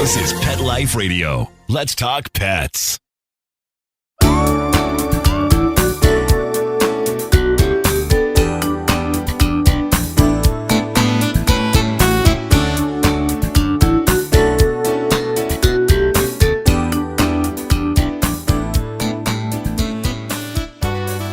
This is Pet Life Radio. Let's talk pets.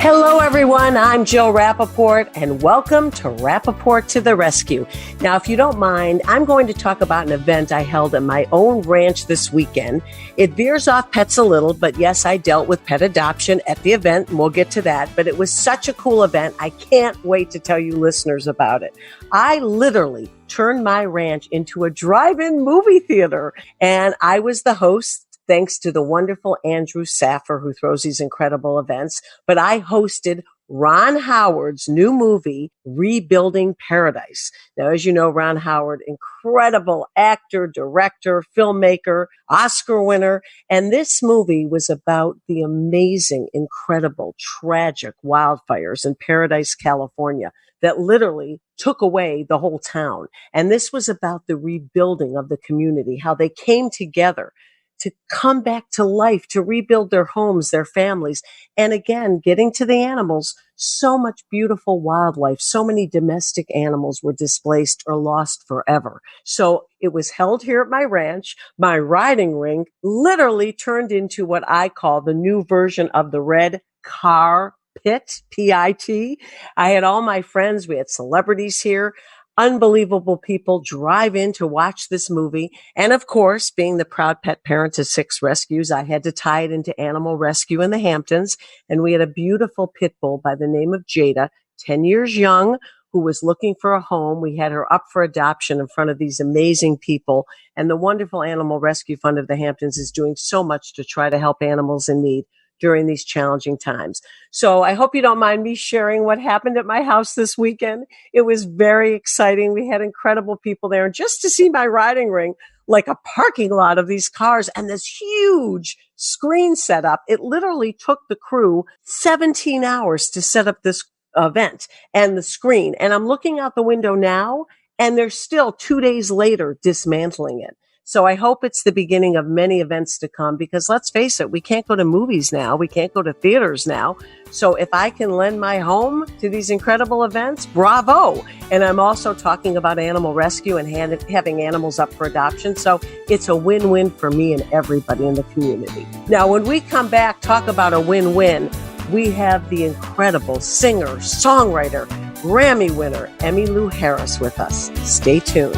Hello, everyone. I'm Jill Rappaport, and welcome to Rappaport to the Rescue. Now, if you don't mind, I'm going to talk about an event I held at my own ranch this weekend. It veers off pets a little, but yes, I dealt with pet adoption at the event, and we'll get to that. But it was such a cool event. I can't wait to tell you listeners about it. I literally turned my ranch into a drive-in movie theater, and I was the host. Thanks to the wonderful Andrew Saffer, who throws these incredible events. But I hosted Ron Howard's new movie, Rebuilding Paradise. Now, as you know, Ron Howard, incredible actor, director, filmmaker, Oscar winner. And this movie was about the amazing, incredible, tragic wildfires in Paradise, California, that literally took away the whole town. And this was about the rebuilding of the community, how they came together to come back to life, to rebuild their homes, their families. And again, getting to the animals, so much beautiful wildlife, so many domestic animals were displaced or lost forever. So it was held here at my ranch. My riding ring literally turned into what I call the new version of the red car pit, P-I-T. I had all my friends. We had celebrities here. Unbelievable people drive in to watch this movie. And of course, being the proud pet parent to 6 rescues, I had to tie it into animal rescue in the Hamptons. And we had a beautiful pit bull by the name of Jada, 10 years young, who was looking for a home. We had her up for adoption in front of these amazing people. And the wonderful Animal Rescue Fund of the Hamptons is doing so much to try to help animals in need during these challenging times. So I hope you don't mind me sharing what happened at my house this weekend. It was very exciting. We had incredible people there. And just to see my riding ring, like a parking lot of these cars and this huge screen set up, it literally took the crew 17 hours to set up this event and the screen. And I'm looking out the window now, and they're still 2 days later dismantling it. So I hope it's the beginning of many events to come, because let's face it, we can't go to movies now. We can't go to theaters now. So if I can lend my home to these incredible events, bravo. And I'm also talking about animal rescue and having animals up for adoption. So it's a win-win for me and everybody in the community. Now, when we come back, talk about a win-win. We have the incredible singer, songwriter, Grammy winner, Emmylou Harris with us. Stay tuned.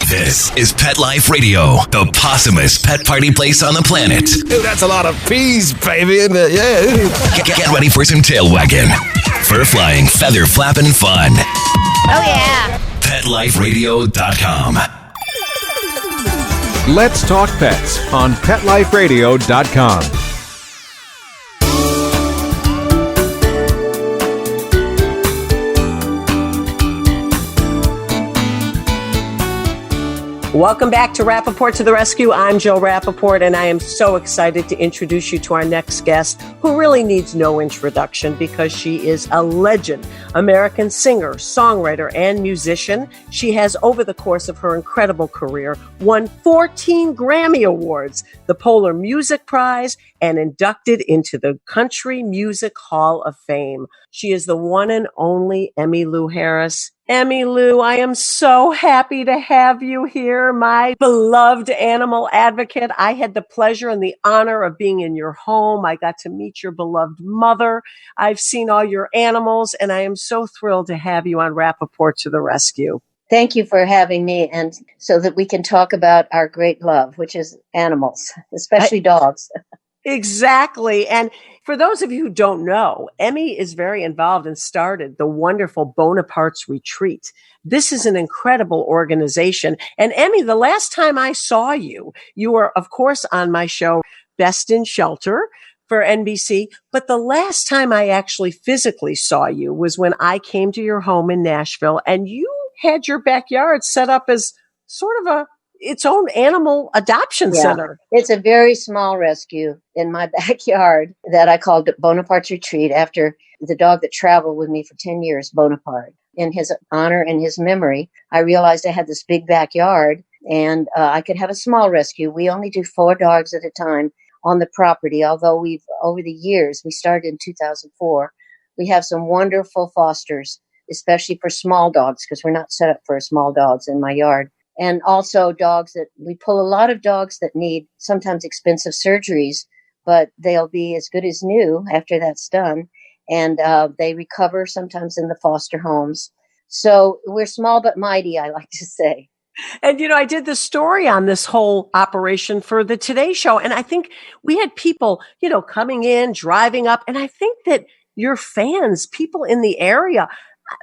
This is Pet Life Radio, the possumest pet party place on the planet. Dude, that's a lot of peas, baby, isn't it? Yeah. Get ready for some tail wagging, fur flying, feather flapping fun. Oh, yeah. PetLifeRadio.com. Let's talk pets on PetLifeRadio.com. Welcome back to Rappaport to the Rescue. I'm Jill Rappaport, and I am so excited to introduce you to our next guest, who really needs no introduction because she is a legend, American singer, songwriter, and musician. She has, over the course of her incredible career, won 14 Grammy Awards, the Polar Music Prize, and inducted into the Country Music Hall of Fame. She is the one and only Emmylou Harris. Emmylou, I am so happy to have you here, my beloved animal advocate. I had the pleasure and the honor of being in your home. I got to meet your beloved mother. I've seen all your animals, and I am so thrilled to have you on Rappaport to the Rescue. Thank you for having me, and so that we can talk about our great love, which is animals, especially dogs. Exactly. And for those of you who don't know, Emmy is very involved and started the wonderful Bonaparte's Retreat. This is an incredible organization. And Emmy, the last time I saw you, you were, of course, on my show, Best in Shelter for NBC. But the last time I actually physically saw you was when I came to your home in Nashville, and you had your backyard set up as sort of its own animal adoption Yeah. center. It's a very small rescue in my backyard that I called Bonaparte's Retreat after the dog that traveled with me for 10 years, Bonaparte. In his honor and his memory, I realized I had this big backyard and I could have a small rescue. We only do 4 dogs at a time on the property, although we've, over the years, we started in 2004, we have some wonderful fosters, especially for small dogs, because we're not set up for small dogs in my yard. And also dogs that we pull a lot of dogs that need sometimes expensive surgeries, but they'll be as good as new after that's done. And they recover sometimes in the foster homes. So we're small but mighty, I like to say. And, I did the story on this whole operation for the Today Show. And I think we had people, coming in, driving up. And I think that your fans, people in the area,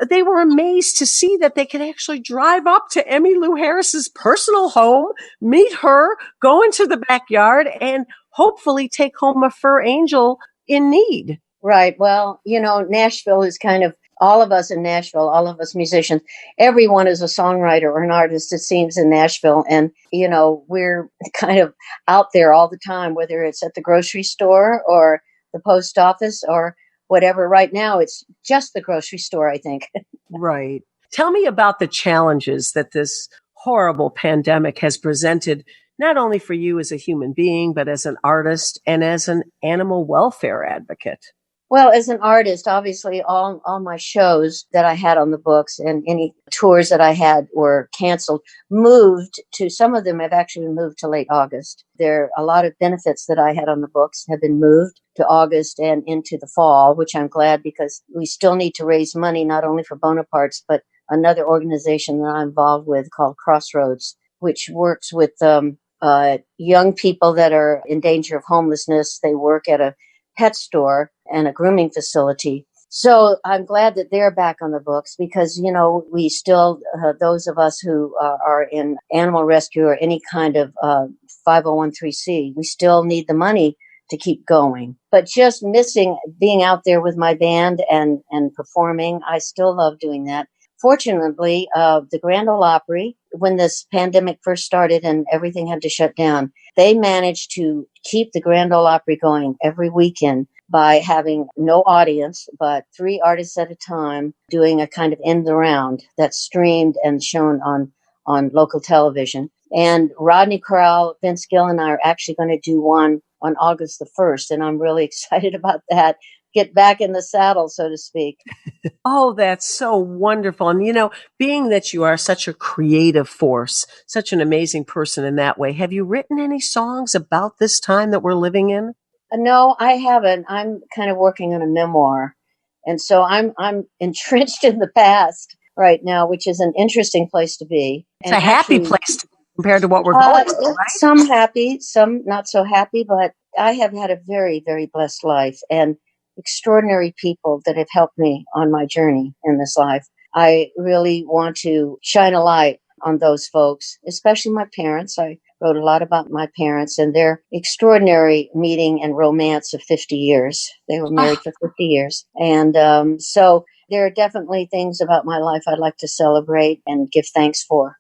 they were amazed to see that they could actually drive up to Emmylou Harris's personal home, meet her, go into the backyard, and hopefully take home a fur angel in need. Right. Well, Nashville is kind of all of us in Nashville, all of us musicians, everyone is a songwriter or an artist, it seems, in Nashville. And, we're kind of out there all the time, whether it's at the grocery store or the post office or whatever. Right now, it's just the grocery store, I think. Right. Tell me about the challenges that this horrible pandemic has presented, not only for you as a human being, but as an artist and as an animal welfare advocate. Well, as an artist, obviously, all my shows that I had on the books and any tours that I had were canceled, some of them have actually moved to late August. There are a lot of benefits that I had on the books have been moved to August and into the fall, which I'm glad because we still need to raise money, not only for Bonaparte's, but another organization that I'm involved with called Crossroads, which works with young people that are in danger of homelessness. They work at a pet store and a grooming facility. So I'm glad that they're back on the books because, we still, those of us who are in animal rescue or any kind of 501(c), we still need the money to keep going. But just missing being out there with my band and performing, I still love doing that. Fortunately, the Grand Ole Opry, when this pandemic first started and everything had to shut down, they managed to keep the Grand Ole Opry going every weekend by having no audience, but 3 artists at a time doing a kind of end the round that's streamed and shown on local television. And Rodney Crowell, Vince Gill, and I are actually going to do one on August the 1st, and I'm really excited about that. Get back in the saddle, so to speak. Oh, that's so wonderful. And, being that you are such a creative force, such an amazing person in that way, have you written any songs about this time that we're living in? No, I haven't. I'm kind of working on a memoir. And so I'm entrenched in the past right now, which is an interesting place to be. It's a happy place compared to what we're going through, right? Some happy, some not so happy, but I have had a very, very blessed life and extraordinary people that have helped me on my journey in this life. I really want to shine a light on those folks, especially my parents. I wrote a lot about my parents and their extraordinary meeting and romance of 50 years. They were married for 50 years. And so there are definitely things about my life I'd like to celebrate and give thanks for.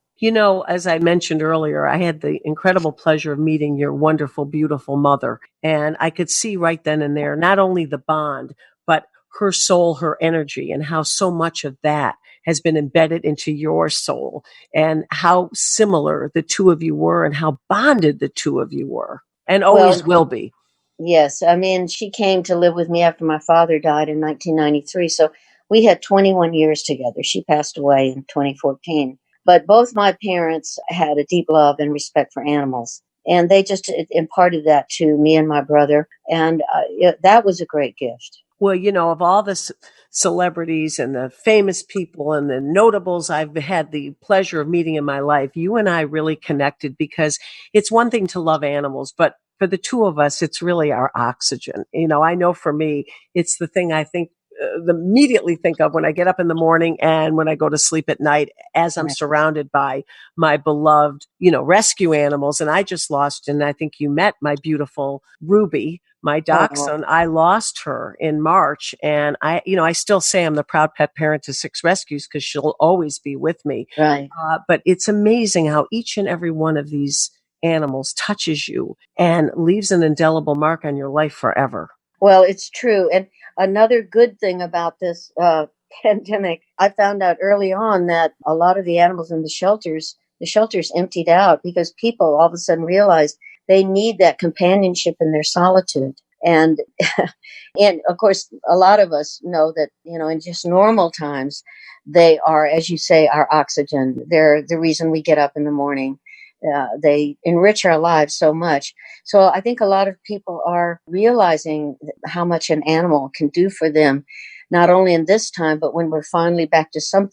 As I mentioned earlier, I had the incredible pleasure of meeting your wonderful, beautiful mother. And I could see right then and there, not only the bond, but her soul, her energy, and how so much of that has been embedded into your soul and how similar the two of you were and how bonded the two of you were and always will be. Yes. I mean, she came to live with me after my father died in 1993. So we had 21 years together. She passed away in 2014. But both my parents had a deep love and respect for animals. And they just imparted that to me and my brother. And that was a great gift. Well, of all the celebrities and the famous people and the notables I've had the pleasure of meeting in my life, you and I really connected because it's one thing to love animals, but for the two of us, it's really our oxygen. I know for me, it's the thing I think immediately think of when I get up in the morning and when I go to sleep at night, as I'm surrounded by my beloved, rescue animals. And I just lost, and I think you met my beautiful Ruby, My Oh, dachshund, I lost her in March, and I still say I'm the proud pet parent to 6 rescues because she'll always be with me. right. But it's amazing how each and every one of these animals touches you and leaves an indelible mark on your life forever. Well, it's true. And another good thing about this pandemic, I found out early on that a lot of the animals in the shelters emptied out because people all of a sudden realized they need that companionship in their solitude. And and of course, a lot of us know that, in just normal times, they are, as you say, our oxygen. They're the reason we get up in the morning. They enrich our lives so much. So I think a lot of people are realizing how much an animal can do for them, not only in this time, but when we're finally back to some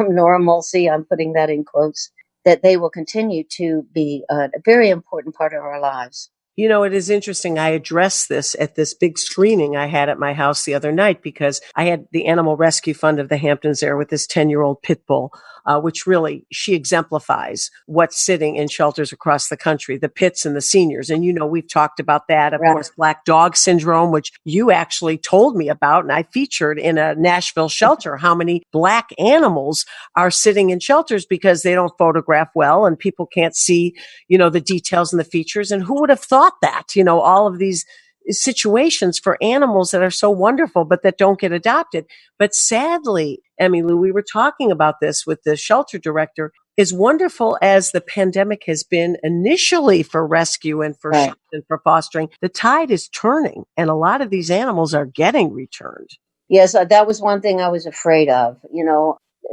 normalcy, I'm putting that in quotes, that they will continue to be a very important part of our lives. It is interesting. I addressed this at this big screening I had at my house the other night because I had the Animal Rescue Fund of the Hamptons there with this 10-year-old pit bull, which really, she exemplifies what's sitting in shelters across the country, the pits and the seniors. And, we've talked about that. Of Right. course, black dog syndrome, which you actually told me about. And I featured in a Nashville shelter how many black animals are sitting in shelters because they don't photograph well and people can't see, the details and the features. And who would have thought that, all of these situations for animals that are so wonderful, but that don't get adopted. But sadly, Emmylou, we were talking about this with the shelter director. As wonderful as the pandemic has been initially for rescue and for Right. and for fostering, the tide is turning and a lot of these animals are getting returned. Yes, that was one thing I was afraid of.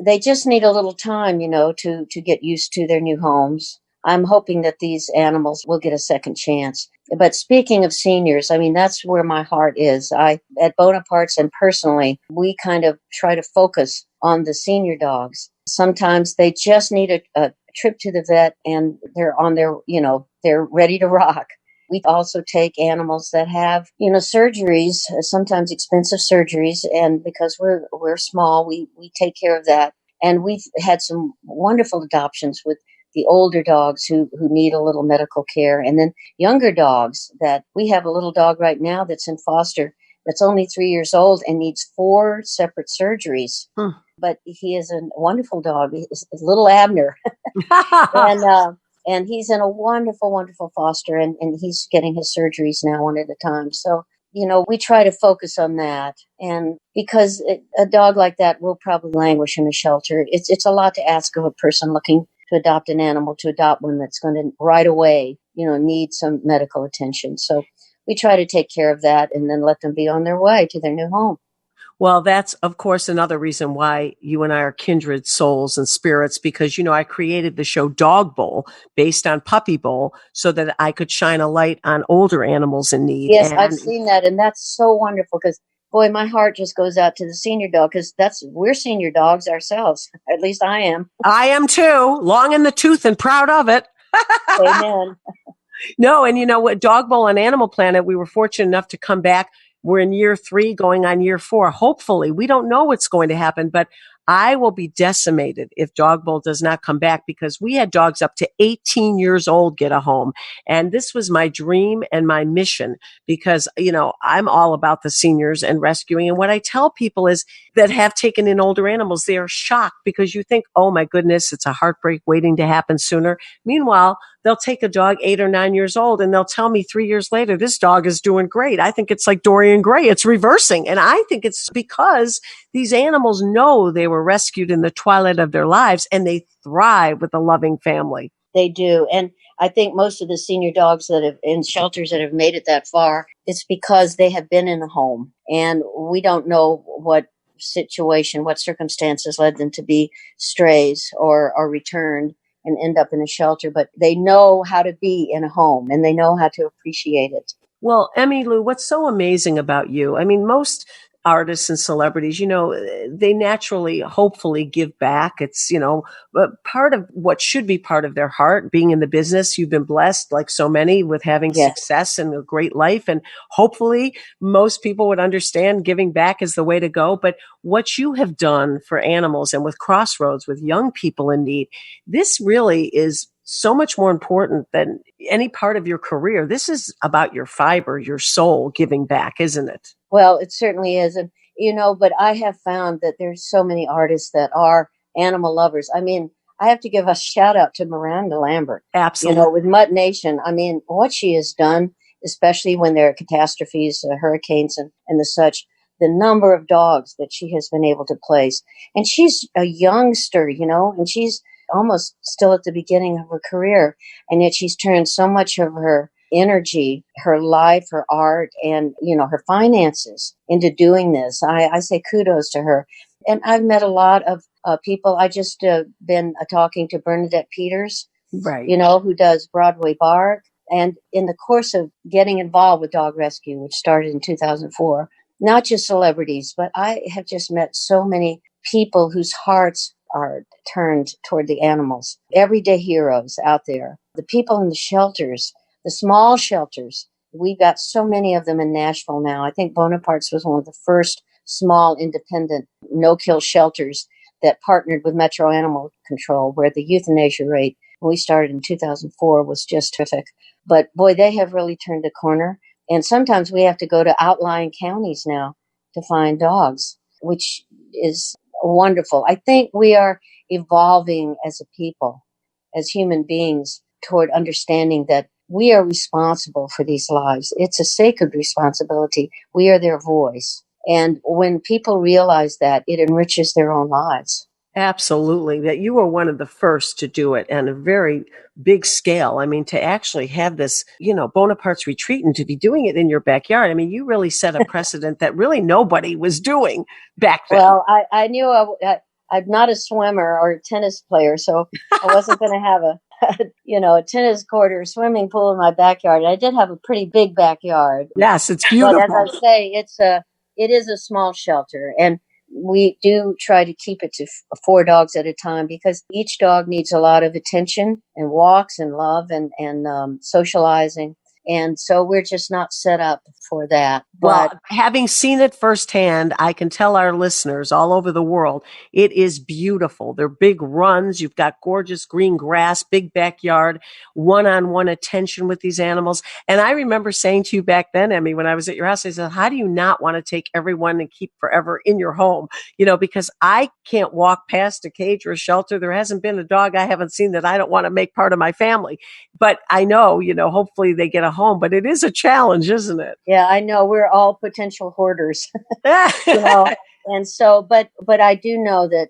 They just need a little time, to get used to their new homes. I'm hoping that these animals will get a second chance. But speaking of seniors, I mean, that's where my heart is. At Bonaparte's and personally, we kind of try to focus on the senior dogs. Sometimes they just need a trip to the vet and they're on their, they're ready to rock. We also take animals that have, surgeries, sometimes expensive surgeries, and because we're small, we take care of that. And we've had some wonderful adoptions with the older dogs who need a little medical care, and then younger dogs that we have a little dog right now that's in foster that's only 3 years old and needs 4 separate surgeries. But he is a wonderful dog. He's little Abner, and he's in a wonderful, wonderful foster, and he's getting his surgeries now one at a time. So, we try to focus on that. And because a dog like that will probably languish in a shelter, it's a lot to ask of a person looking to adopt an animal, to adopt one that's going to right away, need some medical attention. So we try to take care of that and then let them be on their way to their new home. Well, that's, of course, another reason why you and I are kindred souls and spirits, because, I created the show Dog Bowl based on Puppy Bowl so that I could shine a light on older animals in need. Yes, and I've seen that. And that's so wonderful because, boy, my heart just goes out to the senior dog because we're senior dogs ourselves. At least I am. I am too, long in the tooth and proud of it. Amen. No, and what, Dog Bowl and Animal Planet, we were fortunate enough to come back. We're in year 3, going on year 4. Hopefully, we don't know what's going to happen, but I will be decimated if Dog Bowl does not come back because we had dogs up to 18 years old get a home. And this was my dream and my mission because, I'm all about the seniors and rescuing. And what I tell people is that have taken in older animals, they are shocked because you think, oh my goodness, it's a heartbreak waiting to happen sooner. Meanwhile, they'll take a dog 8 or 9 years old and they'll tell me 3 years later, this dog is doing great. I think it's like Dorian Gray. It's reversing. And I think it's because these animals know they were rescued in the twilight of their lives and they thrive with a loving family. They do. And I think most of the senior dogs that have in shelters that have made it that far, it's because they have been in a home. And we don't know what circumstances led them to be strays or returned and end up in a shelter, but they know how to be in a home and they know how to appreciate it. Well, Emmylou, what's so amazing about you? I mean, most artists and celebrities, they naturally, hopefully give back. It's, part of what should be part of their heart, being in the business. You've been blessed, like so many, with having success and a great life. And hopefully most people would understand giving back is the way to go. But what you have done for animals and with Crossroads, with young people in need, this really is so much more important than any part of your career. This is about your fiber, your soul giving back, isn't it? Well, it certainly is. And, but I have found that there's so many artists that are animal lovers. I mean, I have to give a shout out to Miranda Lambert, Absolutely. with Mutt Nation. I mean, what she has done, especially when there are catastrophes, hurricanes and the such, the number of dogs that she has been able to place. And she's a youngster, and she's almost still at the beginning of her career. And yet she's turned so much of her energy, her life, her art, and, her finances into doing this. I say kudos to her. And I've met a lot of people. I just been talking to Bernadette Peters, Right. Who does Broadway Bark. And in the course of getting involved with dog rescue, which started in 2004, not just celebrities, but I have just met so many people whose hearts are turned toward the animals. Everyday heroes out there. The people in the shelters, the small shelters. We've got so many of them in Nashville now. I think Bonaparte's was one of the first small, independent, no-kill shelters that partnered with Metro Animal Control, where the euthanasia rate, when we started in 2004, was just terrific. But boy, they have really turned a corner. And sometimes we have to go to outlying counties now to find dogs, which is wonderful. I think we are evolving as a people, as human beings, toward understanding that we are responsible for these lives. It's a sacred responsibility. We are their voice. And when people realize that, it enriches their own lives. Absolutely. That you were one of the first to do it on a very big scale. I mean, to actually have this, Bonaparte's retreat and to be doing it in your backyard. I mean, you really set a precedent that really nobody was doing back then. Well, I knew I'm not a swimmer or a tennis player, so I wasn't going to have a tennis court or a swimming pool in my backyard. I did have a pretty big backyard. Yes, it's beautiful. But as I say, it is a small shelter, and we do try to keep it to 4 dogs at a time because each dog needs a lot of attention and walks and love and socializing. And so we're just not set up for that. Well, having seen it firsthand, I can tell our listeners all over the world, it is beautiful. They're big runs. You've got gorgeous green grass, big backyard, one-on-one attention with these animals. And I remember saying to you back then, Emmy, when I was at your house, I said, how do you not want to take everyone and keep forever in your home? Because I can't walk past a cage or a shelter. There hasn't been a dog I haven't seen that I don't want to make part of my family. But I know, hopefully they get a home, but it is a challenge, isn't it? Yeah, I know. We're all potential hoarders, And so, but I do know that,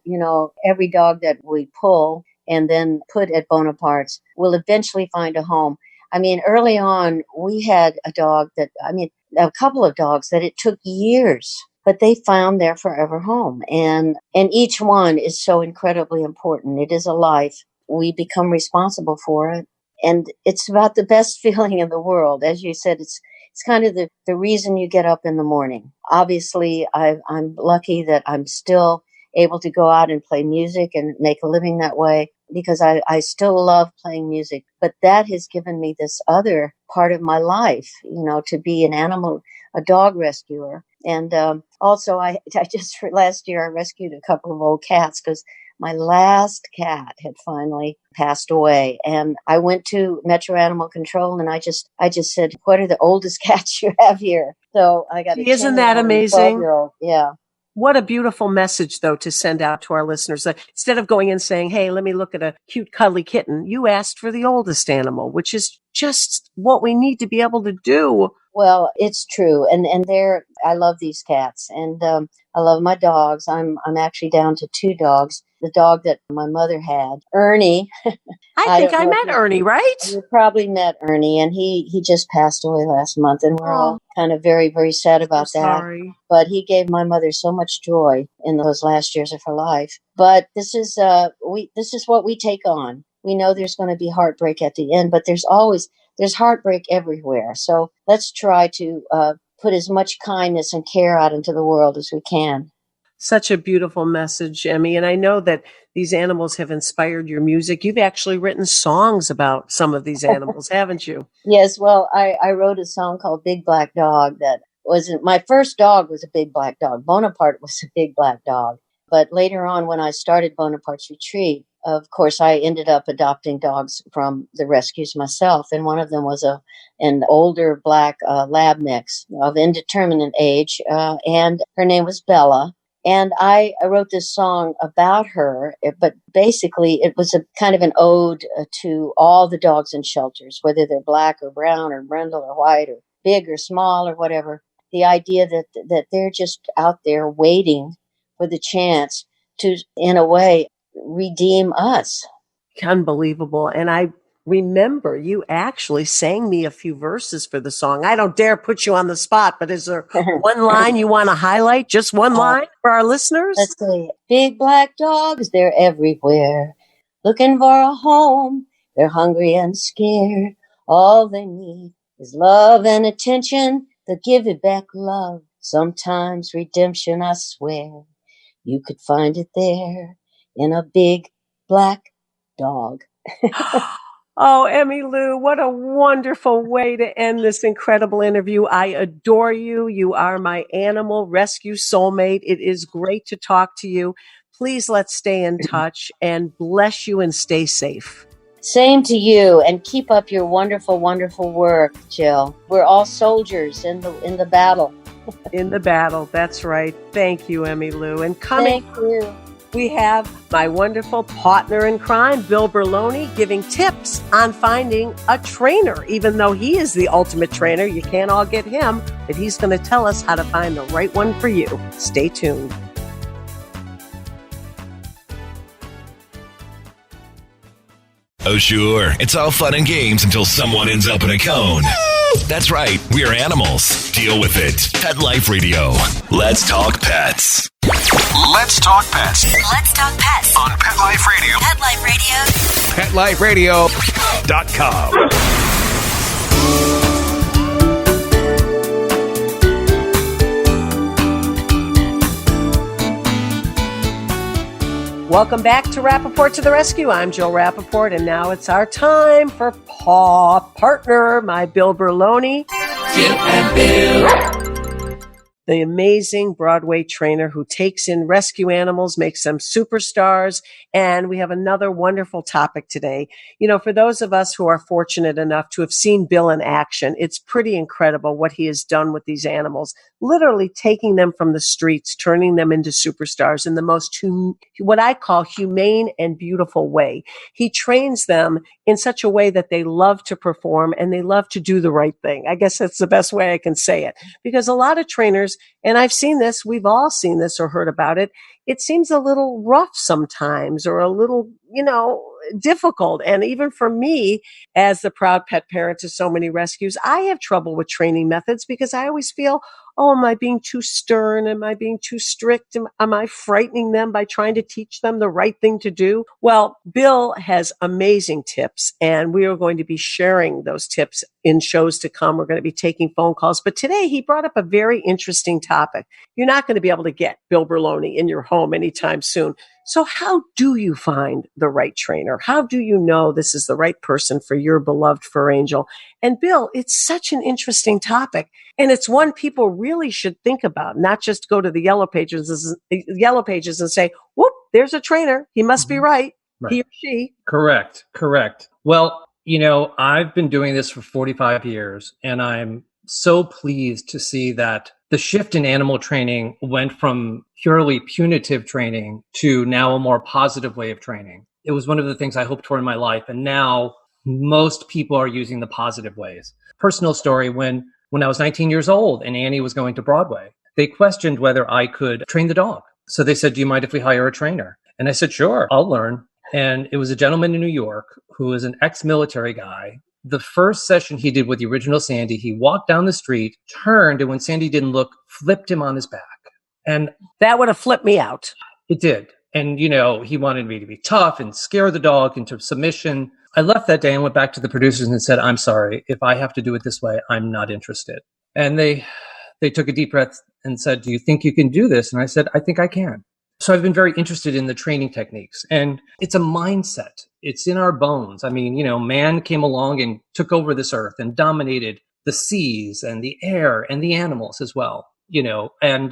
every dog that we pull and then put at Bonaparte's will eventually find a home. I mean, early on, we had a couple of dogs that it took years, but they found their forever home. And each one is so incredibly important. It is a life. We become responsible for it. And it's about the best feeling in the world. As you said, it's kind of the reason you get up in the morning. Obviously, I'm lucky that I'm still able to go out and play music and make a living that way because I still love playing music. But that has given me this other part of my life, to be a dog rescuer. And also, I just last year I rescued a couple of old cats because my last cat had finally passed away. And I went to Metro Animal Control and I just said, what are the oldest cats you have here? So I got Isn't that amazing? 12-year-old. Yeah. What a beautiful message, though, to send out to our listeners. Instead of going and saying, hey, let me look at a cute, cuddly kitten, you asked for the oldest animal, which is just what we need to be able to do. Well, it's true. And I love these cats and I love my dogs. I'm actually down to 2 dogs. The dog that my mother had, Ernie. I think I met Ernie, right? You probably met Ernie, and he just passed away last month, and we're all kind of very, very sad about that. Sorry. But he gave my mother so much joy in those last years of her life. But this is what we take on. We know there's going to be heartbreak at the end, but there's heartbreak everywhere. So let's try to put as much kindness and care out into the world as we can. Such a beautiful message, Emmy. And I know that these animals have inspired your music. You've actually written songs about some of these animals, haven't you? Yes. Well, I wrote a song called Big Black Dog that wasn't my first dog was a big black dog. Bonaparte was a big black dog. But later on, when I started Bonaparte's Retreat, of course, I ended up adopting dogs from the rescues myself, and one of them was an older black lab mix of indeterminate age, and her name was Bella. And I wrote this song about her, but basically it was a kind of an ode to all the dogs in shelters, whether they're black or brown or brindle or white or big or small or whatever. The idea that they're just out there waiting for the chance to, in a way, redeem us. Unbelievable. And I remember you actually sang me a few verses for the song. I don't dare put you on the spot, but is there one line you want to highlight? Just one line for our listeners? Let's see. Big black dogs, they're everywhere, looking for a home. They're hungry and scared. All they need is love and attention. They give it back love. Sometimes redemption, I swear. You could find it there in a big black dog. Oh, Emmylou, what a wonderful way to end this incredible interview. I adore you. You are my animal rescue soulmate. It is great to talk to you. Please let's stay in touch, and bless you and stay safe. Same to you, and keep up your wonderful, wonderful work, Jill. We're all soldiers in the battle. In the battle, that's right. Thank you, Emmylou. And coming, thank you. We have my wonderful partner in crime, Bill Berloni, giving tips on finding a trainer. Even though he is the ultimate trainer, you can't all get him, but he's going to tell us how to find the right one for you. Stay tuned. Oh, sure. It's all fun and games until someone ends up in a cone. That's right. We are animals. Deal with it. Pet Life Radio. Let's talk pets. Let's talk pets Let's talk pets on Pet Life Radio. Pet Life Radio. PetLifeRadio.com. Welcome back to Rappaport to the Rescue. I'm Jill Rappaport, and now it's our time for Paw Partner, my Bill Berloni. Jill and Bill. The amazing Broadway trainer who takes in rescue animals, makes them superstars. And we have another wonderful topic today. You know, for those of us who are fortunate enough to have seen Bill in action, it's pretty incredible what he has done with these animals, literally taking them from the streets, turning them into superstars in the most, what I call humane and beautiful way. He trains them in such a way that they love to perform and they love to do the right thing. I guess that's the best way I can say it, because a lot of trainers, and I've seen this, we've all seen this or heard about it, it seems a little rough sometimes or a little, difficult. And even for me, as the proud pet parent to so many rescues, I have trouble with training methods because I always feel, oh, am I being too stern? Am I being too strict? Am I frightening them by trying to teach them the right thing to do? Well, Bill has amazing tips, and we are going to be sharing those tips in shows to come. We're going to be taking phone calls. But today he brought up a very interesting topic. You're not going to be able to get Bill Berloni in your home anytime soon. So how do you find the right trainer? How do you know this is the right person for your beloved fur angel? And Bill, it's such an interesting topic. And it's one people really should think about, not just go to the yellow pages and say, whoop, there's a trainer. He must be right. He or she. Correct. Well, I've been doing this for 45 years, and I'm so pleased to see that the shift in animal training went from purely punitive training to now a more positive way of training. It was one of the things I hoped for in my life, and now most people are using the positive ways. Personal story, when I was 19 years old and Annie was going to Broadway, they questioned whether I could train the dog. So they said, do you mind if we hire a trainer? And I said, sure, I'll learn. And it was a gentleman in New York who was an ex-military guy. The first session he did with the original Sandy, he walked down the street, turned, and when Sandy didn't look, flipped him on his back. And that would have flipped me out. It did. And, he wanted me to be tough and scare the dog into submission. I left that day and went back to the producers and said, I'm sorry, if I have to do it this way, I'm not interested. And they took a deep breath and said, do you think you can do this? And I said, I think I can. So I've been very interested in the training techniques, and it's a mindset. It's in our bones. I mean, man came along and took over this earth and dominated the seas and the air and the animals as well, and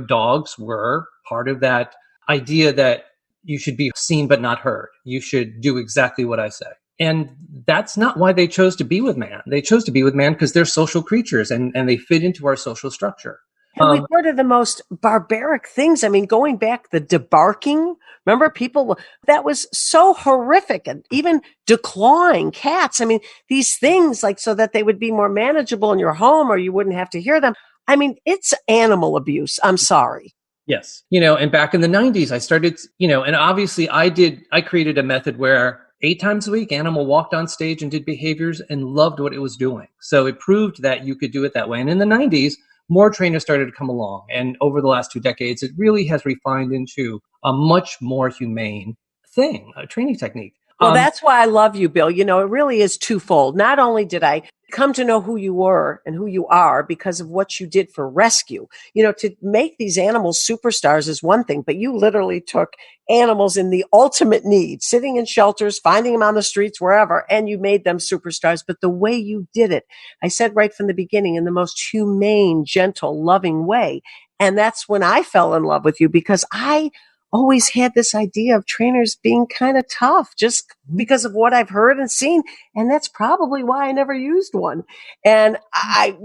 dogs were part of that idea that you should be seen but not heard. You should do exactly what I say. And that's not why they chose to be with man. They chose to be with man because they're social creatures and they fit into our social structure. And we've heard of the most barbaric things. I mean, going back, the debarking, remember people, that was so horrific, and even declawing cats. I mean, these things like so that they would be more manageable in your home or you wouldn't have to hear them. I mean, it's animal abuse. I'm sorry. Yes. And back in the 90s, I started, and obviously I created a method where 8 times a week, animal walked on stage and did behaviors and loved what it was doing. So it proved that you could do it that way. And in the 90s, more trainers started to come along. And over the last 2 decades, it really has refined into a much more humane thing, a training technique. Well, that's why I love you, Bill. It really is twofold. Not only did I come to know who you were and who you are because of what you did for rescue, to make these animals superstars is one thing, but you literally took animals in the ultimate need, sitting in shelters, finding them on the streets, wherever, and you made them superstars. But the way you did it, I said right from the beginning, in the most humane, gentle, loving way. And that's when I fell in love with you, because I always had this idea of trainers being kind of tough just because of what I've heard and seen. And that's probably why I never used one. And I've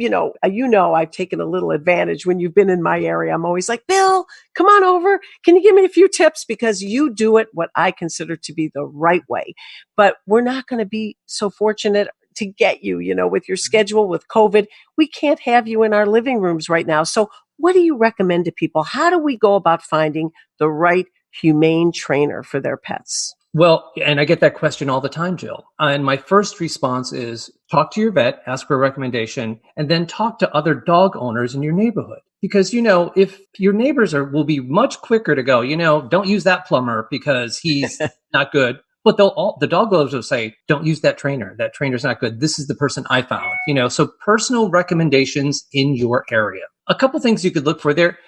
taken a little advantage when you've been in my area. I'm always like, Bill, come on over. Can you give me a few tips? Because you do it what I consider to be the right way. But we're not going to be so fortunate to get you, with your schedule, with COVID. We can't have you in our living rooms right now. So what do you recommend to people? How do we go about finding the right humane trainer for their pets? Well, and I get that question all the time, Jill. And my first response is talk to your vet, ask for a recommendation, and then talk to other dog owners in your neighborhood. Because, if your neighbors will be much quicker to go, don't use that plumber because he's not good. But the dog owners will say, don't use that trainer. That trainer's not good. This is the person I found. So personal recommendations in your area. A couple things you could look for there.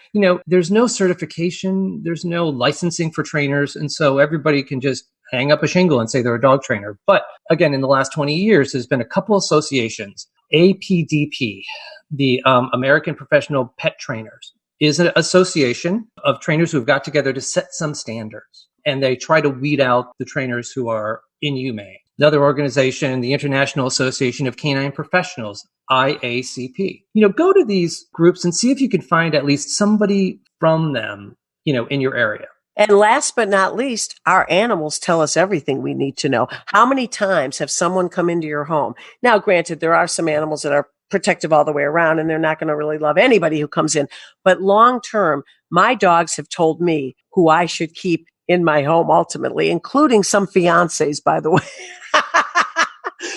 There's no certification. There's no licensing for trainers. And so everybody can just hang up a shingle and say they're a dog trainer. But again, in the last 20 years, there's been a couple associations. APDP, the American Professional Pet Trainers, is an association of trainers who've got together to set some standards. And they try to weed out the trainers who are inhumane. Another organization, the International Association of Canine Professionals, IACP. Go to these groups and see if you can find at least somebody from them, in your area. And last but not least, our animals tell us everything we need to know. How many times have someone come into your home? Now, granted, there are some animals that are protective all the way around and they're not going to really love anybody who comes in. But long term, my dogs have told me who I should keep in my home ultimately, including some fiancés, by the way.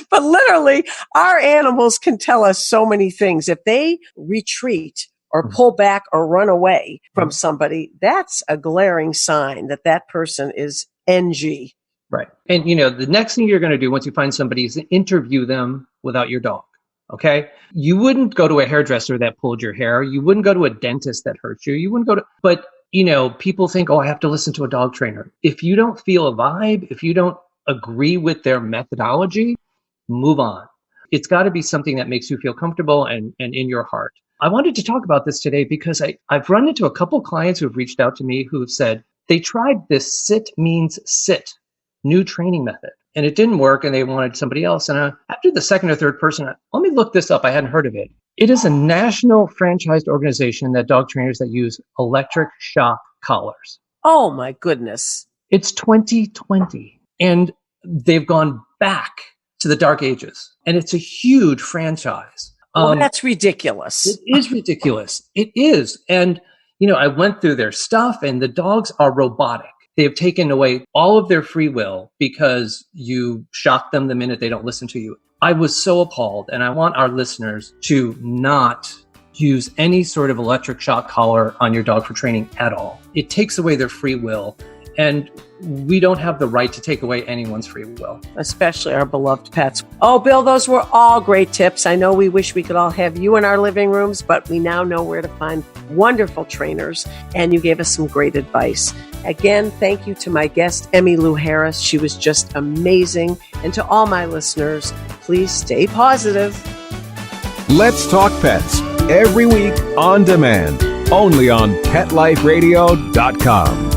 But literally, our animals can tell us so many things. If they retreat or pull back or run away from somebody, that's a glaring sign that that person is NG. Right. And, the next thing you're going to do once you find somebody is interview them without your dog. Okay. You wouldn't go to a hairdresser that pulled your hair. You wouldn't go to a dentist that hurt you. You wouldn't go to, but people think, I have to listen to a dog trainer. If you don't feel a vibe, if you don't agree with their methodology, move on. It's got to be something that makes you feel comfortable and in your heart. I wanted to talk about this today because I've run into a couple clients who have reached out to me who have said they tried this sit means sit new training method and it didn't work and they wanted somebody else. And after the second or third person, let me look this up. I hadn't heard of it. It is a national franchised organization that dog trainers that use electric shock collars. Oh my goodness. It's 2020 and they've gone back to the dark ages and it's a huge franchise. That's ridiculous. It is ridiculous. It is. And, I went through their stuff and the dogs are robotic. They have taken away all of their free will because you shock them the minute they don't listen to you. I was so appalled, and I want our listeners to not use any sort of electric shock collar on your dog for training at all. It takes away their free will, and we don't have the right to take away anyone's free will. Especially our beloved pets. Oh, Bill, those were all great tips. I know we wish we could all have you in our living rooms, but we now know where to find wonderful trainers, and you gave us some great advice. Again, thank you to my guest, Emmylou Harris. She was just amazing. And to all my listeners, please stay positive. Let's Talk Pets, every week on demand, only on PetLifeRadio.com.